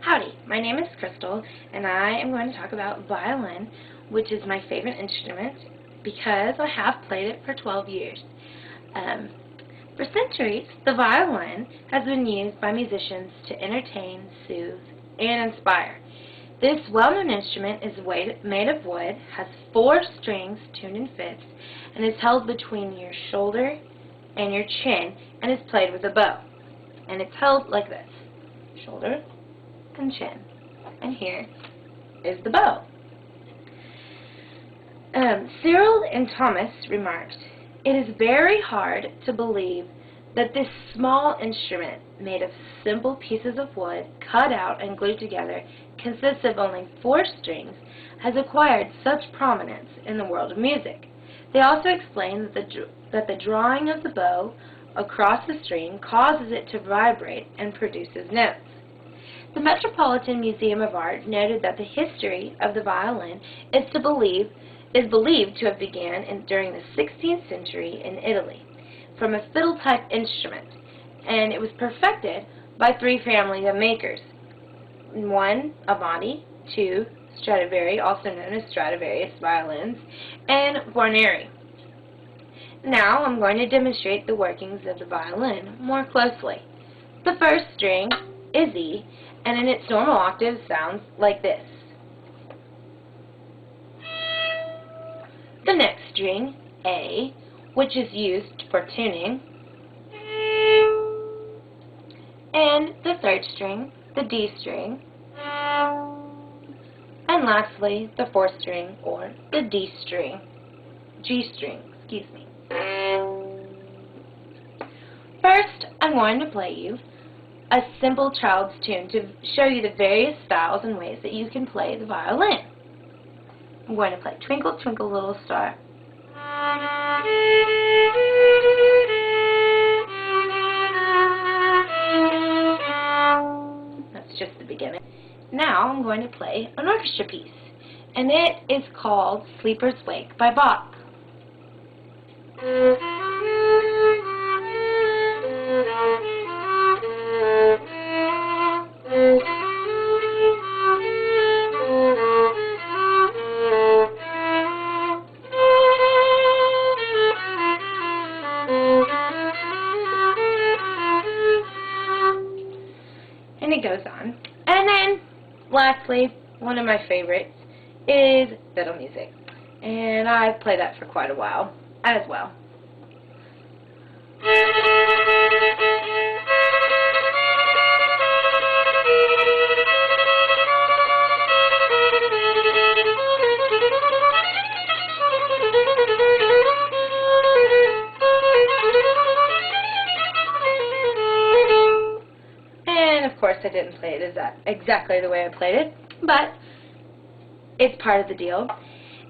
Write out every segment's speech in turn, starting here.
Howdy, my name is Crystal, and I am going to talk about violin, which is my favorite instrument because I have played it for 12 years. For centuries, the violin has been used by musicians to entertain, soothe, and inspire. This well-known instrument is made of wood, has 4 strings tuned in fifths, and is held between your shoulder and your chin, and is played with a bow. And it's held like this: shoulder and chin. And here is the bow. Cyril and Thomas remarked, "It is very hard to believe that this small instrument, made of simple pieces of wood, cut out and glued together, consists of only 4 strings, has acquired such prominence in the world of music." They also explained that the drawing of the bow across the string causes it to vibrate and produces notes. The Metropolitan Museum of Art noted that the history of the violin is believed to have begun during the 16th century in Italy from a fiddle-type instrument, and it was perfected by 3 families of makers: 1, Avanti; 2, Stradivari, also known as Stradivarius violins; and Guarneri. Now I'm going to demonstrate the workings of the violin more closely. The first string is E, and in its normal octave sounds like this. The next string, A, which is used for tuning, and the third string, the D string, and lastly, the 4th string, or the G string, excuse me. First, I'm going to play you a simple child's tune to show you the various styles and ways that you can play the violin. I'm going to play Twinkle, Twinkle, Little Star. That's just the beginning. Now I'm going to play an orchestra piece, and it is called Sleeper's Wake by Bach. And it goes on. And then, lastly, one of my favorites is fiddle music. And I've played that for quite a while as well. Of course, I didn't play it exactly the way I played it, but it's part of the deal.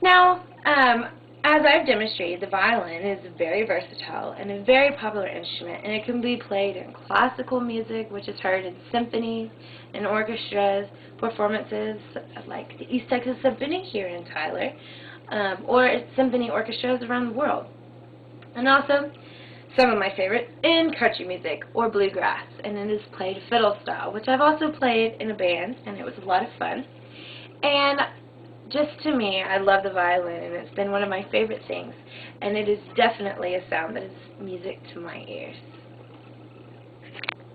Now, as I've demonstrated, the violin is very versatile and a very popular instrument, and it can be played in classical music, which is heard in symphonies and orchestras, performances like the East Texas Symphony here in Tyler, or symphony orchestras around the world. And also, some of my favorites in country music or bluegrass, and it is played fiddle style, which I've also played in a band, and it was a lot of fun. And just to me, I love the violin, and it's been one of my favorite things, and it is definitely a sound that is music to my ears.